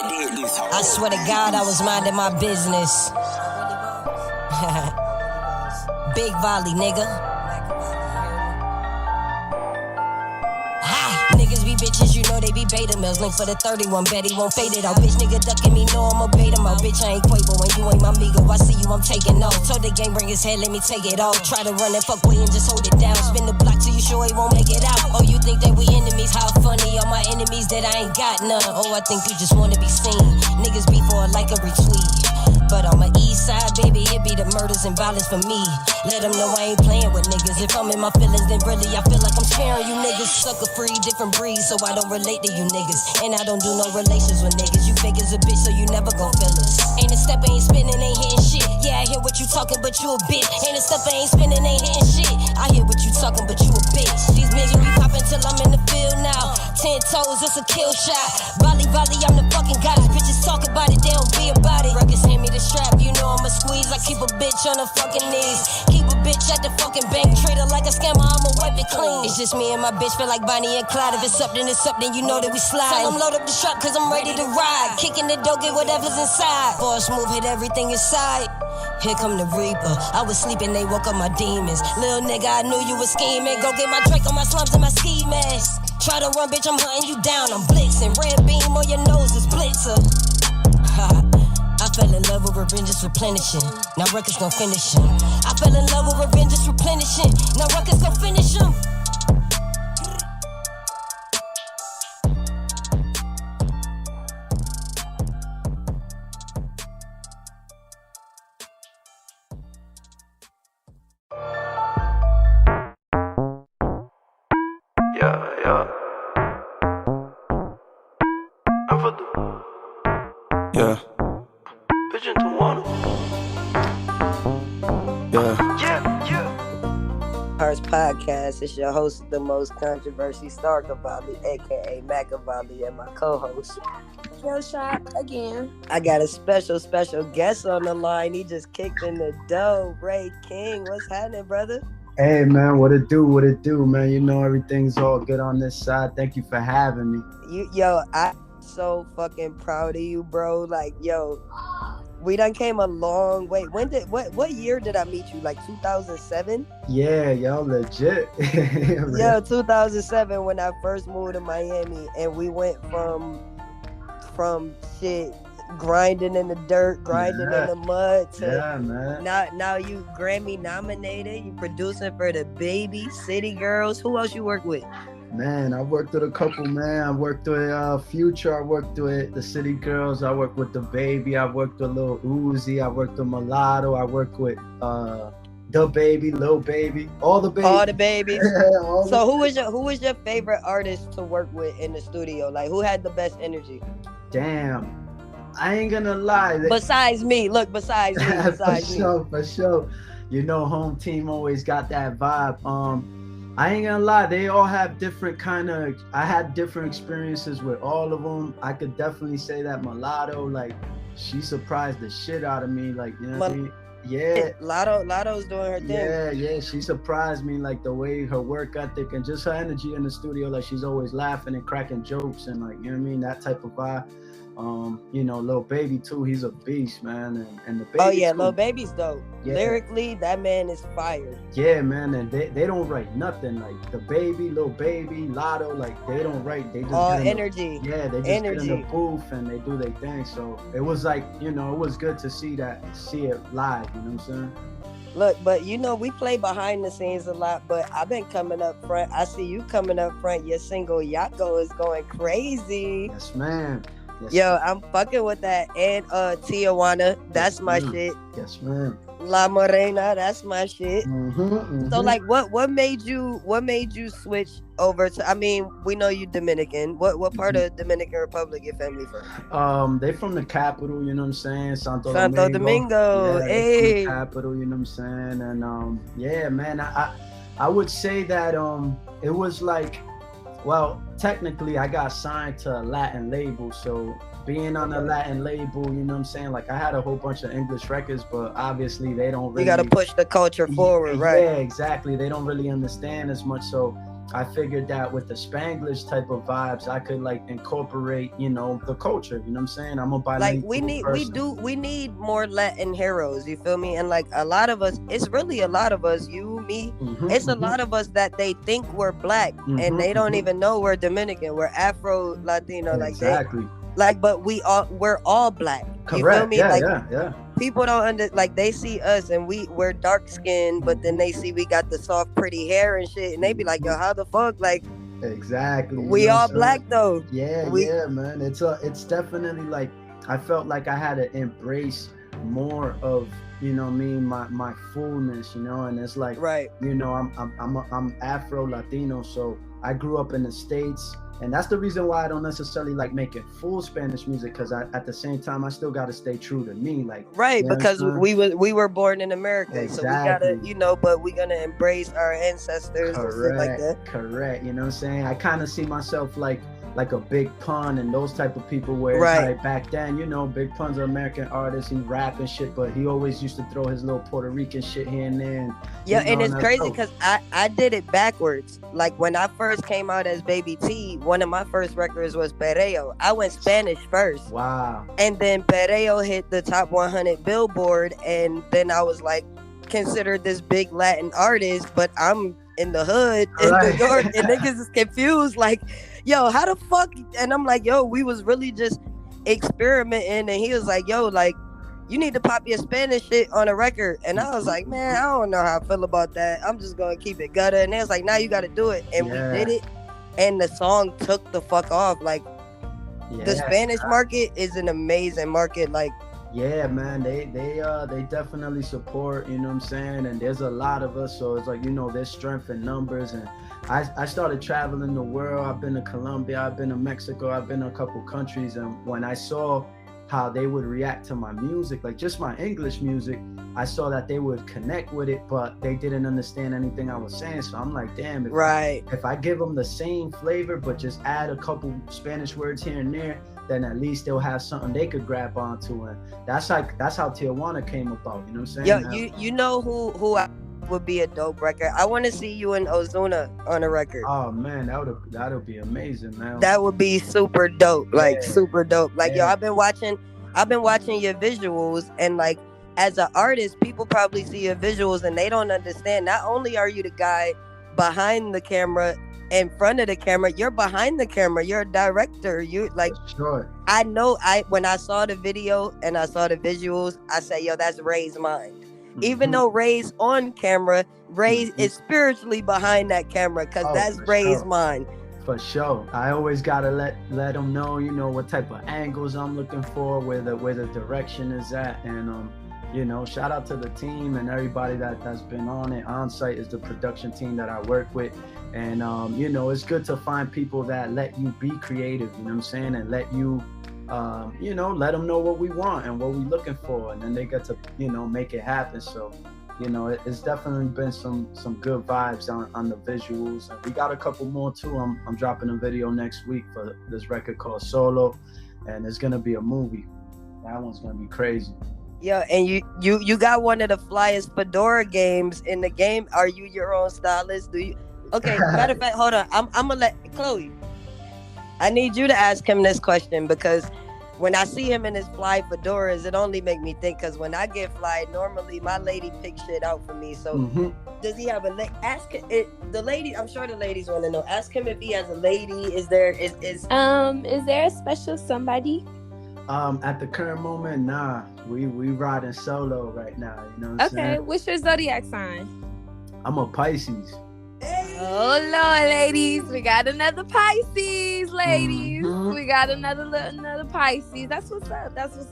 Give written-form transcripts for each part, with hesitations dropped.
I swear to God, I was minding my business. Big volley, nigga. Niggas be bitches, you know they be beta males. Link for the 31, bet he won't fade it out. Bitch nigga ducking me, know I'ma bait him out. Bitch, I ain't Quavo and you ain't my Migo. I see you, I'm taking off. Told the game, bring his head, let me take it off. Try to run that fuckway and just hold it down. Spin the block till you sure he won't make it out. Oh, you think that we enemies? How funny. All my enemies that I ain't got none. Oh, I think you just wanna be seen. Niggas be for a like a retweet. But on my east side, baby, it be the murders and violence for me. Let them know I ain't playing with niggas. If I'm in my feelings, then really I feel like I'm sparing you niggas. Sucker free, different breeds, so I don't relate to you niggas. And I don't do no relations with niggas. You fake as a bitch, so you never gon' feel us. Ain't a step, ain't spinning, ain't hitting shit. Yeah, I hear what you talking, but you a bitch. Ain't a step, ain't spinning, ain't hitting shit. I hear what you talking, but you a bitch. These niggas be popping till I'm in the field now. 10 toes, it's a kill shot. Volley, volley, I'm the fucking goddess. Bitches talk about it, they don't be about it. Ruckus hand me the strap, you know I'ma squeeze. I keep a bitch on her fucking knees. Keep a bitch at the fucking bank. Treat her like a scammer, I'ma wipe it clean. It's just me and my bitch, feel like Bonnie and Clyde. If it's up, then it's up, then you know that we slide. Tell them load up the strap, cause I'm ready to ride. Kicking the door, get whatever's inside. Boss move, hit everything inside. Here come the Reaper. I was sleeping, they woke up my demons. Little nigga, I knew you was scheming. Go get my Drake on my slums and my ski mask. Try to run, bitch, I'm hunting you down. I'm blitzing. Red beam on your nose is blitzer. I fell in love with revenge is replenishing. Now records gon' finish him. I fell in love with revenge is replenishing. Now records gon' finish him. Yeah. Pigeon to one. Hearts Podcast. It's your host, the most controversy star CAvalli, aka CAvalli, and my co-host KILLSHOT again. I got a special guest on the line. He just kicked in the dough. Rey King, what's happening, brother? Hey man, what it do, man? You know everything's all good on this side. Thank you for having me. I'm so fucking proud of you, bro. Like, we done came a long way. What year did I meet you? Like 2007? Yeah, yo, legit. 2007 when I first moved to Miami, and we went from shit grinding in the dirt, grinding in the mud to now you Grammy nominated. You producing for the Baby, City Girls. Who else you work with? Man, I worked with a couple, man. I worked with Future. I worked with the City Girls. I worked with the Baby. I worked with Lil Uzi. I worked with Mulatto. I worked with the Baby, Lil Baby, all the babies. All the babies. So who was your favorite artist to work with in the studio? Like, who had the best energy? Damn. I ain't gonna lie. Besides me. For sure. You know, home team always got that vibe. I ain't gonna lie, they all have different I had different experiences with all of them. I could definitely say that Mulatto, like, she surprised the shit out of me, like, you know what I mean? Yeah. Lotto's doing her thing. Yeah, she surprised me, like, the way her work ethic and just her energy in the studio, like, she's always laughing and cracking jokes and, like, you know what I mean, that type of vibe. You know, Lil Baby too, he's a beast, man, and the Baby. Oh yeah, too. Lil Baby's dope. Yeah. Lyrically, that man is fire. Yeah, man, and they don't write nothing. Like the Baby, Lil Baby, Lotto, like they don't write. They just all energy. They just get in the booth and they do their thing. So it was like, you know, it was good to see it live. You know what I'm saying? Look, but you know, we play behind the scenes a lot, but I've been coming up front. I see you coming up front. Your single Yako is going crazy. Yes, ma'am. Yo, I'm fucking with that. And Tijuana, that's my shit. Yes, ma'am. La Morena, that's my shit. Mm-hmm. So like, what made you switch over to? I mean, we know you Dominican. What part of Dominican Republic your family from? They from the capital. You know what I'm saying? Santo Domingo. Yeah, hey. From the capital. You know what I'm saying? And yeah, man. I would say that it was like. Well, technically, I got signed to a Latin label, so being on a Latin label, you know what I'm saying? Like, I had a whole bunch of English records, but obviously they don't really... You got to push the culture forward, right? Yeah, exactly. They don't really understand as much, so I figured that with the Spanglish type of vibes, I could like incorporate, you know, the culture. You know what I'm saying? I'm a bilingual person. We need more Latin heroes. You feel me? And like a lot of us, it's really a lot of us. You, me, it's a lot of us that they think we're black and they don't even know we're Dominican. We're Afro Latino. Exactly. But we're all black. Correct. You feel me? Yeah. People don't they see us and we're dark skinned, but then they see we got the soft, pretty hair and shit, and they be like, yo, how the fuck? Like, exactly. We all black though. Yeah, man. It's definitely like I felt like I had to embrace more of, you know what I mean, my fullness, you know, and it's like, right, you know, I'm Afro Latino, so I grew up in the States. And that's the reason why I don't necessarily like making full Spanish music, because at the same time I still got to stay true to me, like, right, because we were born in America, exactly. So we gotta, you know, but we gonna embrace our ancestors. Correct, and shit like that. Correct. You know what I'm saying? I kind of see myself like a Big Pun and those type of people, where right. It's like back then, you know, Big Pun's an American artist, he rap and shit, but he always used to throw his little Puerto Rican shit here and there. And, yeah, and it's crazy because I did it backwards. Like when I first came out as Baby T, one of my first records was Perreo. I went Spanish first. Wow. And then Perreo hit the top 100 Billboard, and then I was like considered this big Latin artist, but I'm in the hood in New York, and niggas is confused, like, yo, how the fuck? And I'm like, yo, we was really just experimenting, and he was like, yo, like, you need to pop your Spanish shit on a record. And I was like, man, I don't know how I feel about that. I'm just gonna keep it gutter. And they was like, now you gotta do it. And we did it, and the song took the fuck off. Like, the Spanish market is an amazing market. Like, yeah, man, they definitely support, you know what I'm saying? And there's a lot of us, so it's like, you know, there's strength in numbers. And I started traveling the world. I've been to Colombia, I've been to Mexico, I've been to a couple countries, and when I saw how they would react to my music, like just my English music, I saw that they would connect with it, but they didn't understand anything I was saying. So I'm like, damn, if I give them the same flavor but just add a couple Spanish words here and there, then at least they'll have something they could grab onto. And that's how Tijuana came about, you know what I'm saying? Yo, you know who I would be a dope record? I want to see you and Ozuna on a record. Oh man, that'll be amazing, man. That would be super dope, like super dope. Like, yo, I've been watching your visuals, and like, as an artist, people probably see your visuals and they don't understand. Not only are you the guy behind the camera, in front of the camera, you're behind the camera, you're a director. You like, sure. I know, when I saw the video and I saw the visuals, I said, yo, that's Ray's mind. Even though Ray's on camera, Ray is spiritually behind that camera, because that's Ray's mind. For sure. I always gotta let them know, you know, what type of angles I'm looking for, where the direction is at. And you know, shout out to the team and everybody that's been on it. On site is the production team that I work with. And you know, it's good to find people that let you be creative, you know what I'm saying, and let you you know, let them know what we want and what we're looking for, and then they get to, you know, make it happen. So, you know, it's definitely been some good vibes on the visuals, and we got a couple more too. I'm dropping a video next week for this record called Solo, and it's gonna be a movie. That one's gonna be crazy. Yeah, and you got one of the flyest fedora games in the game. Are you your own stylist? Do you? Okay, matter of fact, hold on. I'm gonna let Chloe. I need you to ask him this question, because when I see him in his fly fedoras, it only make me think, because when I get fly, normally my lady picks shit out for me. So does he have a ask it, the lady? I'm sure the ladies want to know. Ask him if he has a lady. Is there a special somebody? At the current moment, nah. We riding solo right now, you know what I'm saying? Okay, what's your zodiac sign? I'm a Pisces. Oh Lord, ladies, we got another Pisces, ladies. We got another Pisces. That's what's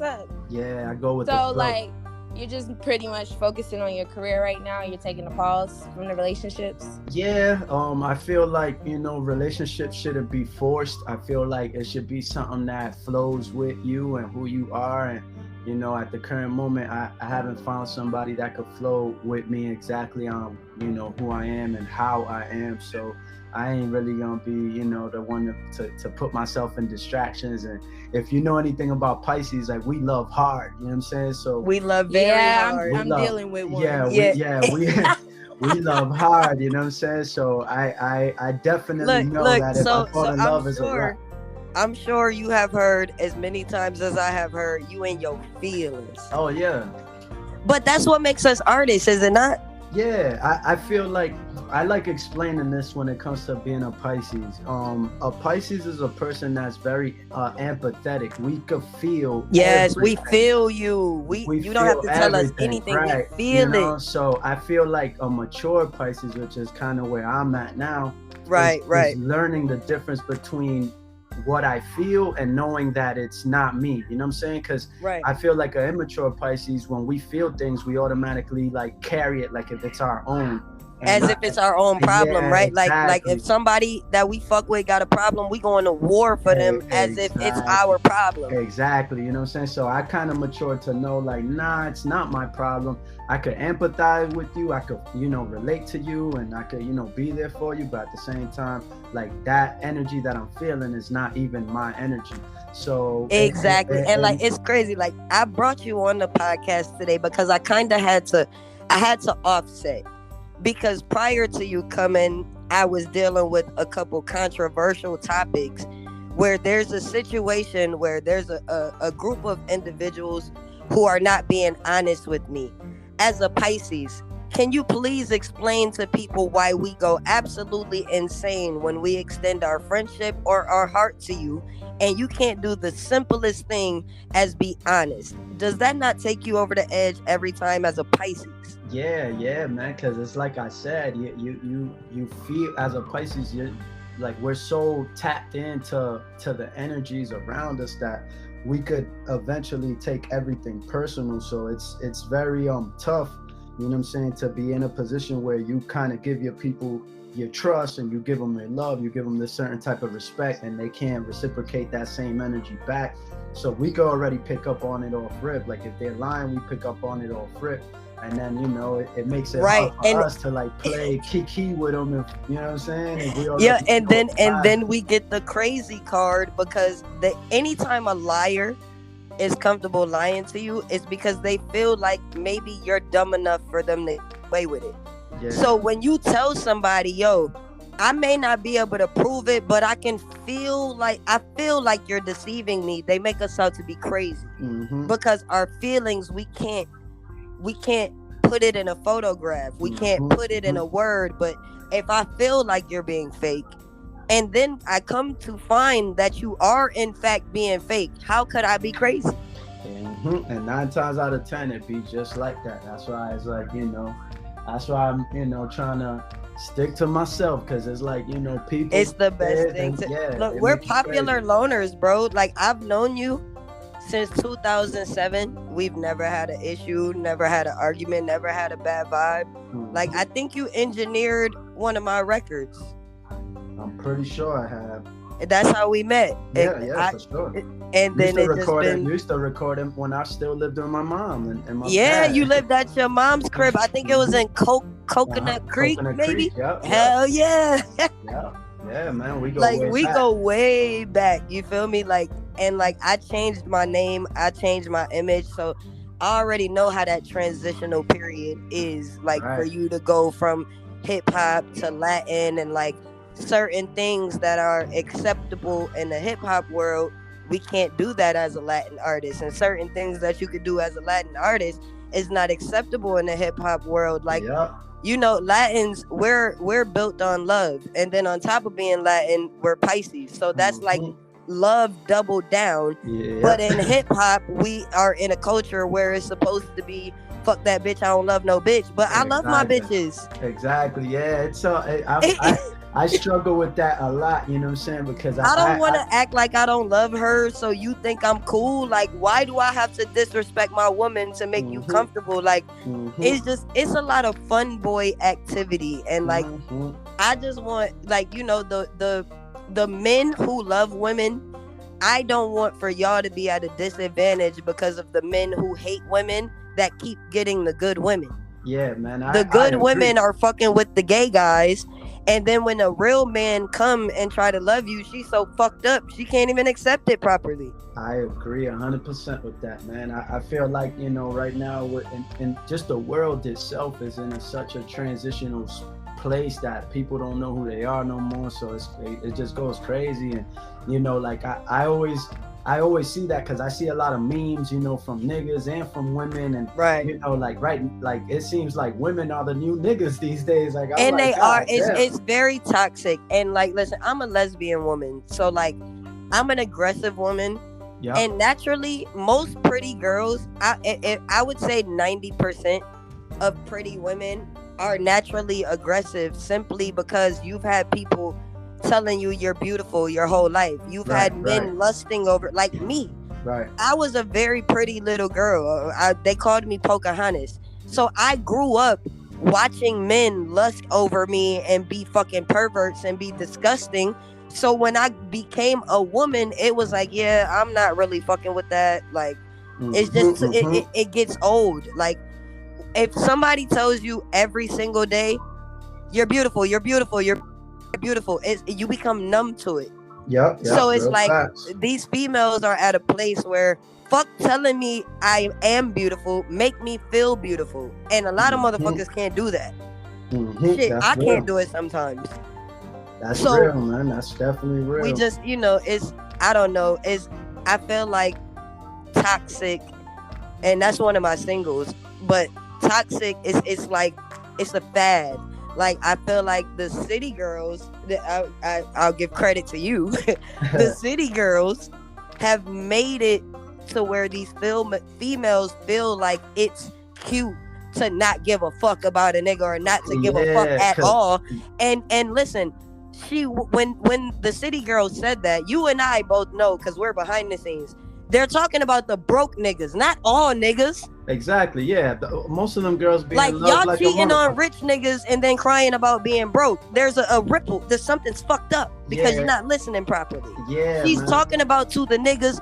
up. Yeah, I go with the flow. flow. Like, you're just pretty much focusing on your career right now. You're taking a pause from the relationships. Yeah, I feel like, you know, relationships shouldn't be forced. I feel like it should be something that flows with you and who you are. And, you know, at the current moment, I haven't found somebody that could flow with me exactly on, you know, who I am and how I am. So I ain't really gonna be, you know, the one to put myself in distractions. And if you know anything about Pisces, like, we love hard, you know what I'm saying? So we love very hard. I'm dealing with one. we love hard, you know what I'm saying? So I definitely know that if I fall in love is a wrap. I'm sure you have heard as many times as I have heard you in your feelings. Oh yeah. But that's what makes us artists, is it not? Yeah, I feel like I like explaining this when it comes to being a Pisces. A Pisces is a person that's very empathetic. We could feel. Yes, everything. we feel you. You don't have to tell us anything. Right. We feel it. So I feel like a mature Pisces, which is kind of where I'm at now. Right. Is learning the difference between what I feel and knowing that it's not me, you know what I'm saying? Because I feel like an immature Pisces, when we feel things, we automatically like carry it like if it's our own. As if it's our own problem, right? Exactly. Like if somebody that we fuck with got a problem, we going to war for them as if it's our problem. Exactly, you know what I'm saying? So I kind of matured to know like, nah, it's not my problem. I could empathize with you. I could, relate to you, and I could, be there for you. But at the same time, like that energy that I'm feeling is not even my energy. So exactly. And like, it's crazy. Like I brought you on the podcast today because I kind of had to offset. Because prior to you coming, I was dealing with a couple controversial topics where there's a situation where there's a group of individuals who are not being honest with me. As a Pisces, can you please explain to people why we go absolutely insane when we extend our friendship or our heart to you, and you can't do the simplest thing as be honest? Does that not take you over the edge every time as a Pisces? Yeah, man. Because it's like I said, you feel as a Pisces, you're like, we're so tapped into the energies around us that we could eventually take everything personal. So it's very tough, you know what I'm saying, to be in a position where you kind of give your people your trust and you give them your love, you give them this certain type of respect, and they can't reciprocate that same energy back. So we can already pick up on it off rip. Like if they're lying, we pick up on it off rip. And then, it makes it hard for us to like play kiki with them, if, you know what I'm saying? And then we get the crazy card, because anytime a liar is comfortable lying to you, it's because they feel like maybe you're dumb enough for them to play with it. Yeah. So when you tell somebody, yo, I may not be able to prove it, but I feel like you're deceiving me, they make us out to be crazy. Mm-hmm. Because our feelings, we can't put it in a photograph. We can't put it in a word. But if I feel like you're being fake, and then I come to find that you are in fact being fake, how could I be crazy? Mm-hmm. And 9 times out of 10, it be just like that. That's why it's like, that's why I'm, trying to stick to myself, because it's like, people. It's the best thing look, we're popular loners, bro. Like, I've known you since 2007. We've never had an issue, never had an argument, never had a bad vibe. Like, I think you engineered one of my records. I'm pretty sure I have. That's how we met. For sure. And then used to record him when I still lived with my mom and my dad. You lived at your mom's crib. I think it was in Coconut Creek, maybe. Yep. Hell yeah. Yeah, man. We go go way back. You feel me? Like, and like, I changed my name, I changed my image, so I already know how that transitional period is. Like, for you to go from hip hop to Latin, and like certain things that are acceptable in the hip hop world, we can't do that as a Latin artist, and certain things that you could do as a Latin artist is not acceptable in the hip hop world. Like, Latins, we're built on love, and then on top of being Latin, we're Pisces, so that's like love doubled down. But in hip hop, we are in a culture where it's supposed to be fuck that bitch, I don't love no bitch, but I love my bitches. Exactly. Yeah, it's I struggle with that a lot, you know what I'm saying? Because I don't want to act like I don't love her, so you think I'm cool. Like, why do I have to disrespect my woman to make you comfortable? Like, it's a lot of fun boy activity, and like, I just want, like, the men who love women, I don't want for y'all to be at a disadvantage because of the men who hate women that keep getting the good women. Yeah, man. The good women are fucking with the gay guys, And then when a real man come and try to love you, she's so fucked up she can't even accept it properly. I agree 100% with that, man. I feel like, you know, right now in just the world itself is in such a transitional place that people don't know who they are no more. So it just goes crazy. And, you know, like I always see that because I see a lot of memes, you know, from niggas and from women, and you know, like it seems like women are the new niggas these days. Like, and they are. It's very toxic. And like, listen, I'm a lesbian woman, so like, I'm an aggressive woman. Yep. And naturally, most pretty girls, I would say 90% of pretty women are naturally aggressive, simply because you've had people telling you you're beautiful your whole life. You've had men lusting over, like me. Right. I was a very pretty little girl. They called me Pocahontas. So I grew up watching men lust over me and be fucking perverts and be disgusting. So when I became a woman, it was like, yeah, I'm not really fucking with that. Like, it's just, it gets old. Like, if somebody tells you every single day, you're beautiful, you're beautiful, you're beautiful, you become numb to it. Yep. So it's like these females are at a place where fuck telling me I am beautiful, make me feel beautiful, and a lot of motherfuckers can't do that. Shit, I can't do it sometimes. That's real, man. That's definitely real. We just, you know, I don't know, I feel like toxic, and that's one of my singles, but toxic it's like it's a fad. Like, I feel like the city girls, I'll give credit to you, the city girls have made it to where these females feel like it's cute to not give a fuck about a nigga, or not to give a fuck at all. And listen, when the city girls said that, you and I both know, because we're behind the scenes, they're talking about the broke niggas, not all niggas. Exactly, yeah. Most of them girls being like, y'all cheating on rich niggas and then crying about being broke. There's a ripple. There's something's fucked up because you're not listening properly. Yeah, she's talking about to the niggas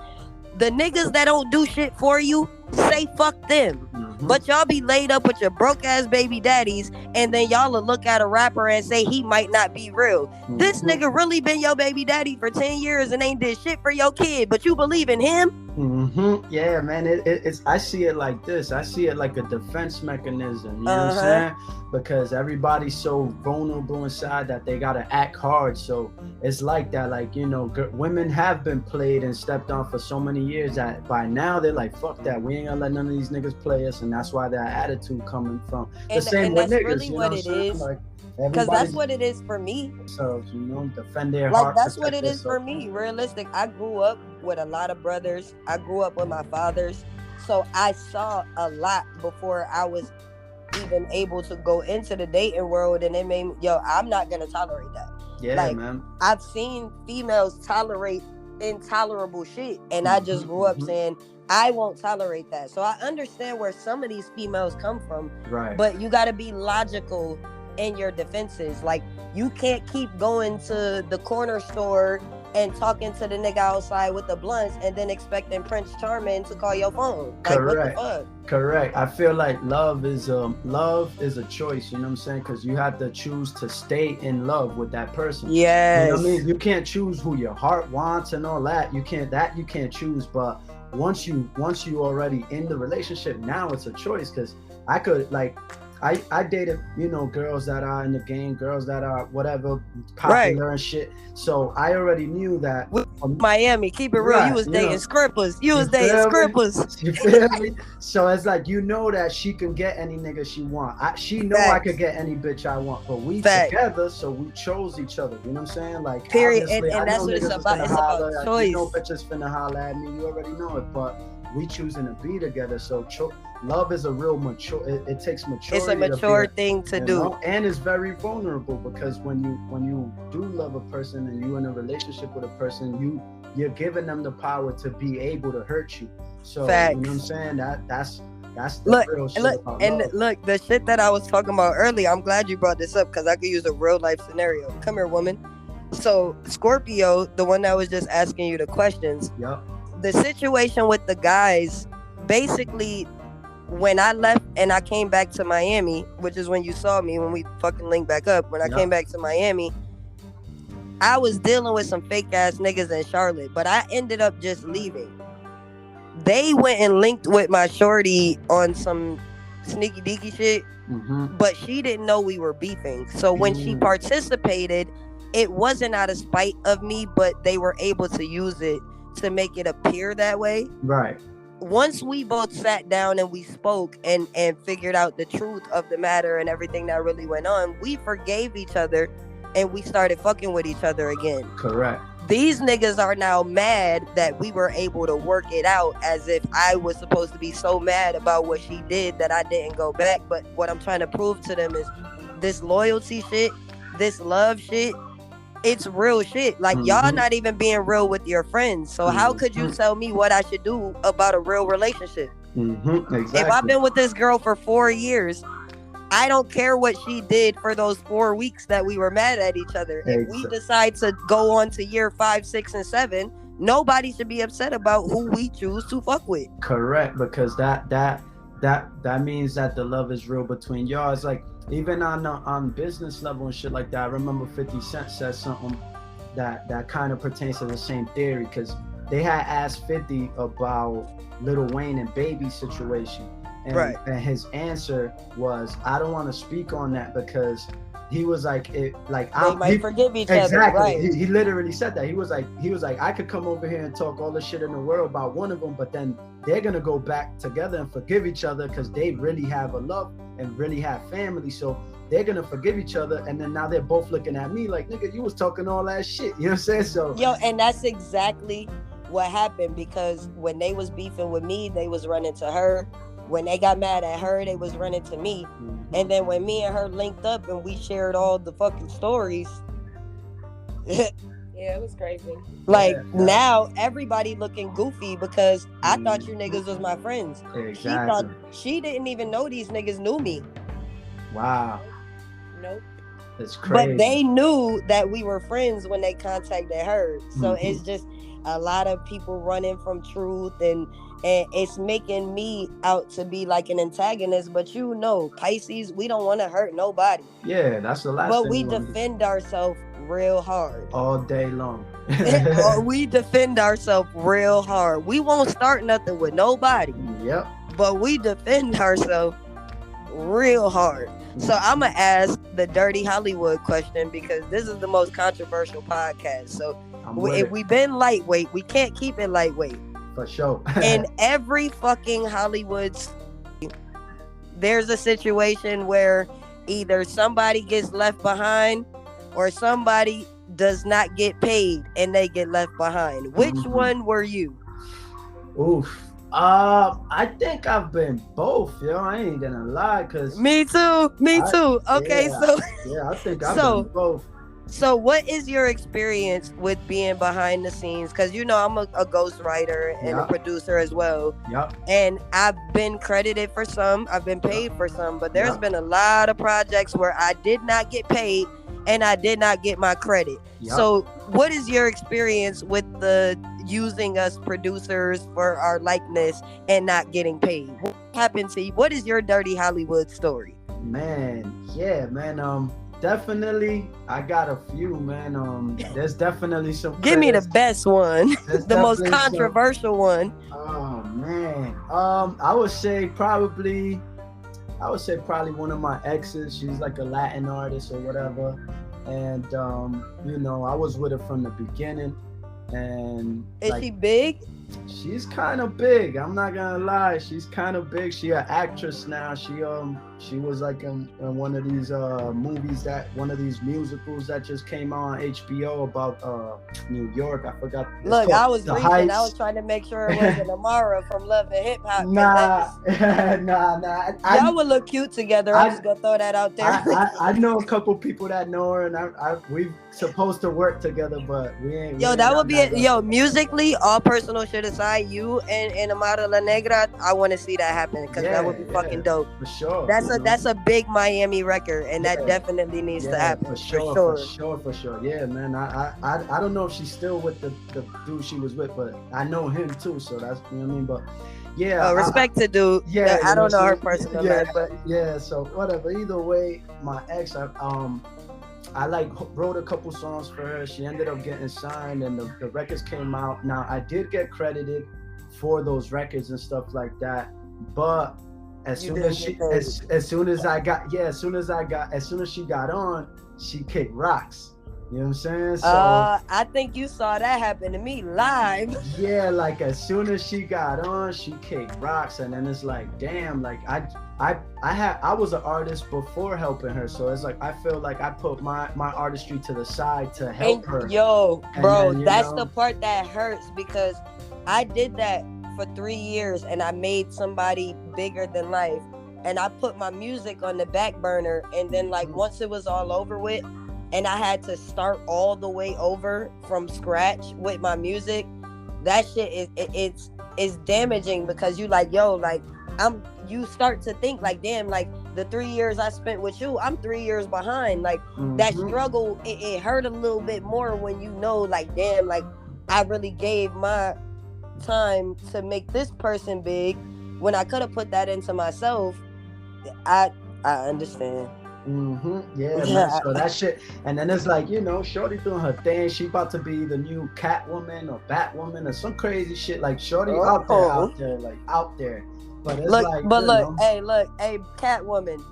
that don't do shit for you. Say fuck them. But y'all be laid up with your broke ass baby daddies, and then y'all will look at a rapper and say he might not be real. This nigga really been your baby daddy for 10 years and ain't did shit for your kid, but you believe in him? Yeah, man. It's I see it like this. I see it like a defense mechanism. You know what I'm saying? Because everybody's so vulnerable inside that they gotta act hard. So it's like that. Like, you know, women have been played and stepped on for so many years that by now they're like, fuck that. We ain't gonna let none of these niggas play us, and that's why that attitude coming from the same with niggas. Really, you know what it is. Like, because that's what it is for me. So, you know, defend their heart. Like, that's what it is for me. Realistic. I grew up with a lot of brothers. I grew up with my fathers. So I saw a lot before I was even able to go into the dating world. And it made me, I'm not going to tolerate that. Yeah, like, man. I've seen females tolerate intolerable shit. And I just grew up saying, I won't tolerate that. So I understand where some of these females come from. Right. But you got to be logical in your defenses. Like, you can't keep going to the corner store and talking to the nigga outside with the blunts and then expecting Prince Charming to call your phone. Like, correct. What the fuck? Correct. I feel like love is a choice, you know what I'm saying? Because you have to choose to stay in love with that person. Yes. You know what I mean? You can't choose who your heart wants and all that. You can't choose, but once you already in the relationship, now it's a choice. Because I could, like, I dated, you know, girls that are in the game, girls that are whatever, popular and shit. So I already knew that. Miami, keep it real. You was dating scrippers. You was dating scrippers. You feel me? So it's like, you know that she can get any nigga she want. She know I could get any bitch I want. But we together, so we chose each other. You know what I'm saying? Like, period. And that's what it's about. It's about choice. You know bitches finna holler at me. You already know it. But we choosing to be together. So love is a real mature. It takes maturity. It's a mature thing to do, and it's very vulnerable, because when you do love a person and you in a relationship with a person, you're giving them the power to be able to hurt you. So facts. You know what I'm saying? That's the real shit. Look, the shit that I was talking about earlier. I'm glad you brought this up, because I could use a real life scenario. Come here, woman. So Scorpio, the one that was just asking you the questions. Yep. The situation with the guys, basically, when I left and I came back to Miami, which is when you saw me when we fucking linked back up. When I came back to Miami, I was dealing with some fake ass niggas in Charlotte, but I ended up just leaving. They went and linked with my shorty on some sneaky deaky shit, but she didn't know we were beefing. So when she participated, it wasn't out of spite of me, but they were able to use it to make it appear that way. Right. Once we both sat down and we spoke and figured out the truth of the matter and everything that really went on, we forgave each other and we started fucking with each other again. Correct. These niggas are now mad that we were able to work it out, as if I was supposed to be so mad about what she did that I didn't go back. But what I'm trying to prove to them is this loyalty shit, this love shit, it's real shit. Like, y'all not even being real with your friends. So how could you tell me what I should do about a real relationship? Exactly. If I've been with this girl for 4 years, I don't care what she did for those 4 weeks that we were mad at each other. If we decide to go on to year 5, 6, and 7, nobody should be upset about who we choose to fuck with. Correct, because that means that the love is real between y'all. It's like, even on business level and shit like that, I remember 50 Cent said something that kind of pertains to the same theory, because they had asked 50 about Lil Wayne and Baby situation. And his answer was, I don't want to speak on that, because he was like, they might forgive each other. Right. He literally said that. He was like, I could come over here and talk all the shit in the world about one of them, but then they're gonna go back together and forgive each other because they really have a love and really have family. So they're gonna forgive each other, and then now they're both looking at me like, nigga, you was talking all that shit. You know what I'm saying? So and that's exactly what happened, because when they was beefing with me, they was running to her. When they got mad at her, they was running to me. And then when me and her linked up and we shared all the fucking stories. Yeah, it was crazy. Now everybody looking goofy because I thought you niggas was my friends. Exactly. She didn't even know these niggas knew me. Wow. Nope. It's crazy. But they knew that we were friends when they contacted her. So it's just a lot of people running from truth, and it's making me out to be like an antagonist. But Pisces, we don't want to hurt nobody. Yeah, that's the last thing. But we defend ourselves real hard. All day long. We defend ourselves real hard. We won't start nothing with nobody. Yep. But we defend ourselves real hard. So I'm going to ask the Dirty Hollywood question, because this is the most controversial podcast. So if we've been lightweight, we can't keep it lightweight. For sure. In every fucking Hollywood, there's a situation where either somebody gets left behind or somebody does not get paid and they get left behind. Which one were you? Oof. I think I've been both, yo. I ain't gonna lie, cause me too. Okay, I think I've been both. So what is your experience with being behind the scenes? Because I'm a ghostwriter and a producer as well. Yep. And I've been credited for some, I've been paid for some, but there's been a lot of projects where I did not get paid and I did not get my credit. Yep. So what is your experience with the using us producers for our likeness and not getting paid? What happened to you? What is your Dirty Hollywood story? Man, definitely, I got a few, man. There's definitely some. Give me the best one, the most controversial one. Oh man, I would say probably one of my exes. She's like a Latin artist or whatever, and I was with her from the beginning. And is she big? She's kind of big. I'm not gonna lie. She's kind of big. She an actress now. She was like in one of these movies, one of these musicals that just came on HBO about New York. I forgot. Look, I was reaching. I was trying to make sure it wasn't Amara from Love and Hip Hop. Nah. Y'all would look cute together. I'm just gonna throw that out there. I know a couple people that know her, and we supposed to work together, but we ain't. Yo, that would be it. Yo, musically, all personal shit to the side, you and Amara La Negra, I want to see that happen because that would be fucking dope. For sure. That's a big Miami record, and that definitely needs to happen. For sure. Yeah, man. I don't know if she's still with the dude she was with, but I know him too, so that's, you know what I mean. But yeah, respect to dude. Yeah, I don't know her personal life, but yeah. So whatever. Either way, my ex, I like wrote a couple songs for her. She ended up getting signed, and the records came out. Now I did get credited for those records and stuff like that, but as soon as she got on, she kicked rocks. You know what I'm saying? So I think you saw that happen to me live. Yeah, like as soon as she got on, she kicked rocks, and then it's like, damn, like I was an artist before helping her, so it's like I feel like I put my artistry to the side to help her. Yo, bro, that's the part that hurts, because I did that for 3 years and I made somebody bigger than life, and I put my music on the back burner, and then like once it was all over with and I had to start all the way over from scratch with my music, that shit is damaging, because you like, yo, like you start to think like, damn, like the 3 years I spent with you, I'm 3 years behind. Like that struggle, it hurt a little bit more when you know, like, damn, like I really gave my time to make this person big when I could have put that into myself. I understand. Yeah, man. So that shit, and then it's like, you know, Shorty doing her thing. She about to be the new Catwoman or Batwoman or some crazy shit. Like Shorty out there. But it's hey, Catwoman,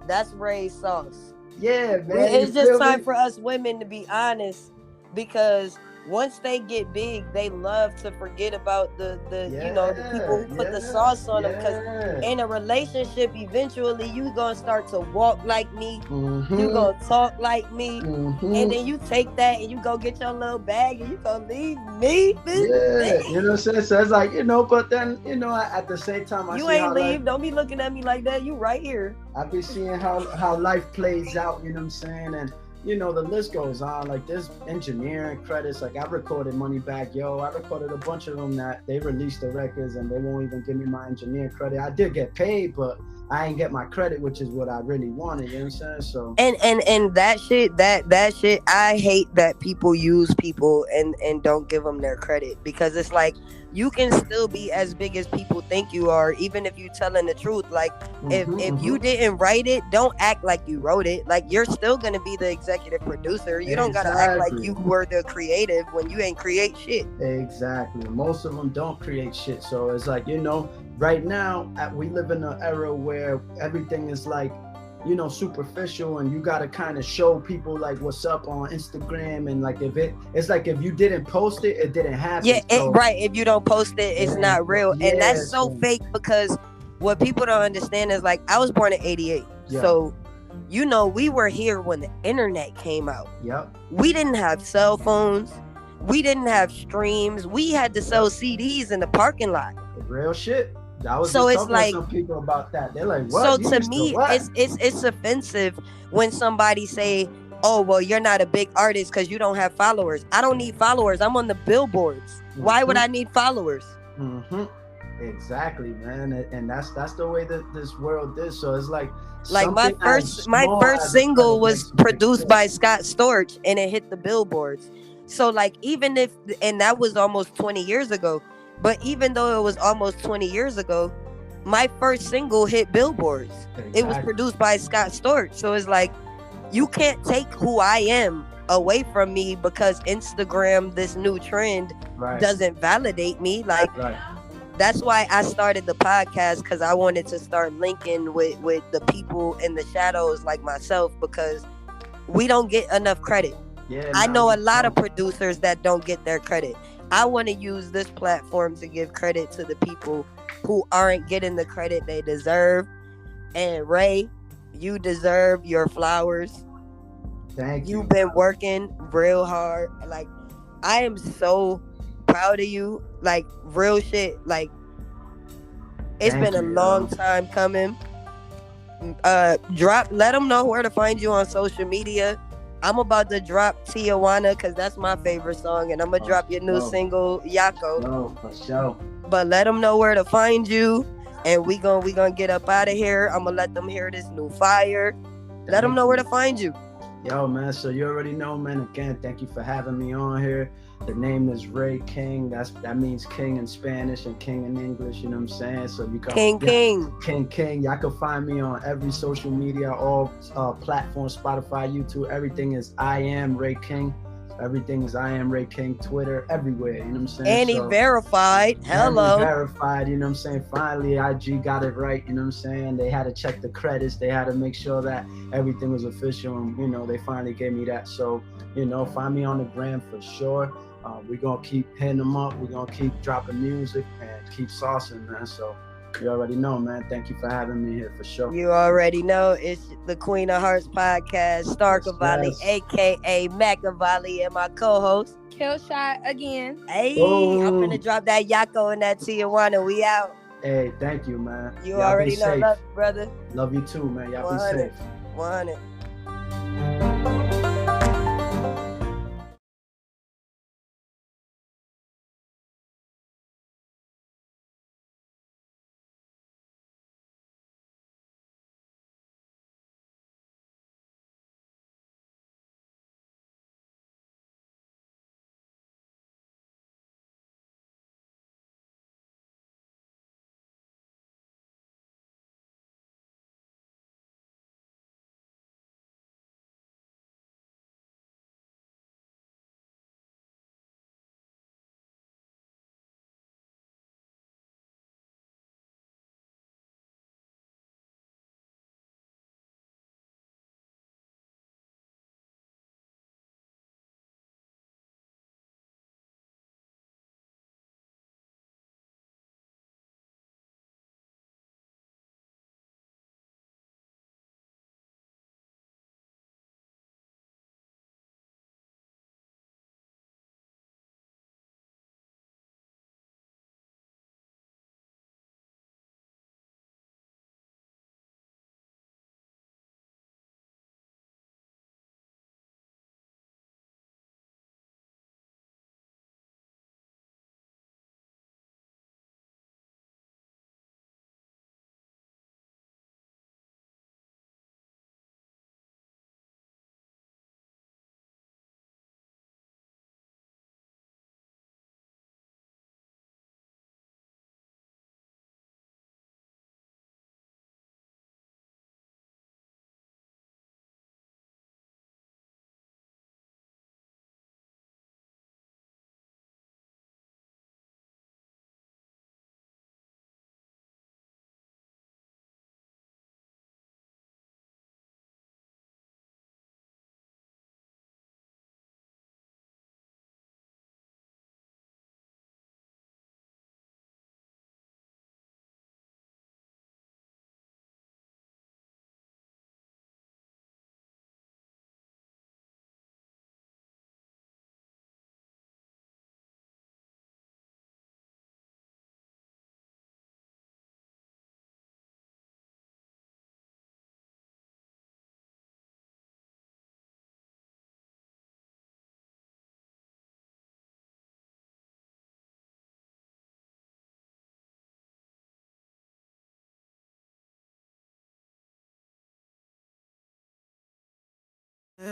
that's Ray's sauce. Yeah, man. It's just time for us women to be honest, because once they get big, they love to forget about the people who put the sauce on them. Because in a relationship, eventually you gonna start to walk like me, you gonna talk like me, and then you take that and you go get your little bag and you gonna leave me. Yeah, you know what I'm saying? So it's like, you know, but then, you know, at the same time, you ain't leave. Don't be looking at me like that. You right here. I be seeing how life plays out. You know what I'm saying? And you know, the list goes on. Like there's engineering credits. Like I recorded Moneybagg Yo. I recorded a bunch of them that they released the records and they won't even give me my engineering credit. I did get paid, but I ain't get my credit, which is what I really wanted. You know what I'm saying? So and that shit, that shit, I hate that people use people and don't give them their credit, because it's like you can still be as big as people think you are, even if you're telling the truth. Like if you didn't write it, don't act like you wrote it. Like you're still gonna be the executive producer. You don't gotta act like you were the creative when you ain't create shit. Exactly. Most of them don't create shit. So it's like, you know, right now we live in an era where everything is like, you know, superficial, and you gotta kind of show people like what's up on Instagram, and like it's like if you didn't post it, it didn't happen. Yeah, right. If you don't post it, it's not real, and that's so fake, because what people don't understand is like I was born in '88, so you know we were here when the internet came out. Yep. We didn't have cell phones, we didn't have streams, we had to sell CDs in the parking lot. Real shit. I was so just it's like some people about that. They're like, what? So to me, it's offensive when somebody say, oh, well, you're not a big artist because you don't have followers. I don't need followers. I'm on the billboards. Why would I need followers? Exactly, man. And that's the way that this world is. So it's like my first single was produced by Scott Storch, and it hit the billboards. So like even if, and that was almost 20 years ago. But even though it was almost 20 years ago, my first single hit billboards. Exactly. It was produced by Scott Storch. So it's like, you can't take who I am away from me because Instagram, this new trend, doesn't validate me. Like, that's why I started the podcast, because I wanted to start linking with the people in the shadows like myself, because we don't get enough credit. I know a lot of producers that don't get their credit. I want to use this platform to give credit to the people who aren't getting the credit they deserve. And Ray, you deserve your flowers. Thank you. You've been working real hard. Like, I am so proud of you. Like, real shit. Like, it's been a long time coming. Let them know where to find you on social media. I'm about to drop Tijuana because that's my favorite song, and I'm gonna drop your new single, Yako. No, for sure. But let them know where to find you, and we gonna get up out of here. I'm gonna let them hear this new fire. Let them know where to find you. Yo, man, so you already know, man. Again, thank you for having me on here. The name is Rey King. That means king in Spanish and king in English, you know what I'm saying? So you can King. Y'all can find me on every social media, all platforms, Spotify, YouTube. Everything is I Am Rey King. Everything is I Am Rey King, Twitter, everywhere, you know what I'm saying? And he verified. Hello. Verified, you know what I'm saying? Finally, IG got it right, you know what I'm saying? They had to check the credits. They had to make sure that everything was official. And, you know, they finally gave me that. So, you know, find me on the gram for sure. We're going to keep hitting them up. We're going to keep dropping music and keep saucing, man. So you already know, man. Thank you for having me here for sure. You already know it's the Queen of Hearts podcast, CAvalli, a.k.a. CAvalli, and my co-host, KILLSHOT again. Hey, I'm gonna drop that Yako and that Tijuana. We out. Hey, thank you, man. You already know. Love you, brother. Love you too, man. Y'all be safe. 100.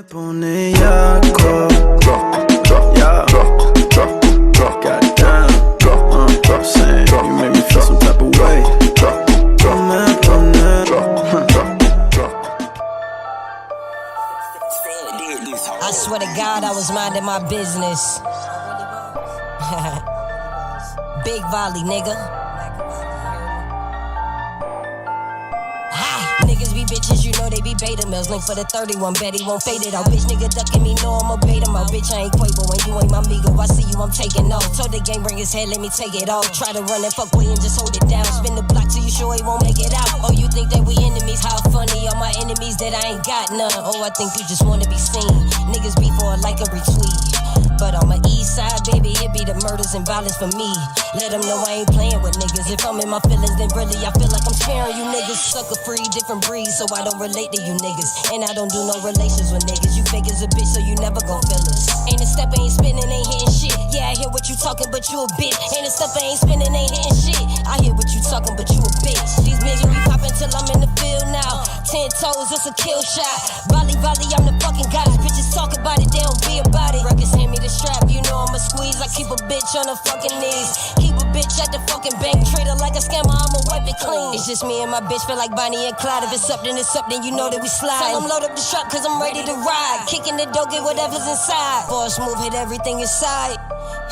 Pone Yako, goddamn, saying you make me feel some type of way. I swear to God, I was minding my business. Big volley, nigga. Niggas be bitches, you know they be beta males. Link for the 31, bet he won't fade it out. Bitch nigga ducking me, know I'ma bait him out. Bitch, I ain't Quavo when you ain't my amigo. I see you, I'm taking off. Told the game, bring his head, let me take it off. Try to run and fuck way and just hold it down. Spin the block till you sure he won't make it out. Oh, you think that we enemies? How funny are my enemies that I ain't got none? Oh, I think you just wanna be seen. Niggas beef or like a retweet. But on my east side, baby, it be the murders and violence for me. Let them know I ain't playing with niggas. If I'm in my feelings, then really I feel like I'm sparing you niggas. Sucker free, different breed, so I don't relate to you niggas. And I don't do no relations with niggas. You fake as a bitch, so you never gon' feel us. Ain't a step, ain't spinning, ain't hitting shit. Yeah, I hear what you talking, but you a bitch. Ain't a step, ain't spinning, ain't hitting shit. I hear what you talking, but you a bitch. These niggas be popping till I'm in the field now. 10 toes, it's a kill shot. Volley, I'm the fucking goddess. Bitches talk about it, they don't be about it. Records hand me the strap, you know I'ma squeeze. I keep a bitch on her fucking knees. Keep a bitch at the fucking bank. Treat her like a scammer, I'ma wipe it clean. It's just me and my bitch, feel like Bonnie and Clyde. If it's something, it's something, you know that we slide. Tell them load up the truck, cause I'm ready to ride. Kicking the door, get whatever's inside. Boss move, hit everything inside.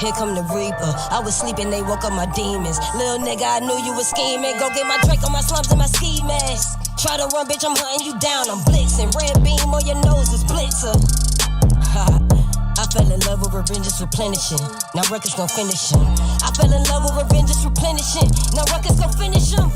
Here come the Reaper. I was sleeping, they woke up my demons. Little nigga, I knew you was scheming. Go get my Drake on my slums and my ski mask. Try to run, bitch, I'm hunting you down. I'm blitzing. Red beam on your nose is blitzer. I fell in love with revenge, just replenishing. Now records gon' finish him. I fell in love with revenge, just replenishing. Now records gon' finish him.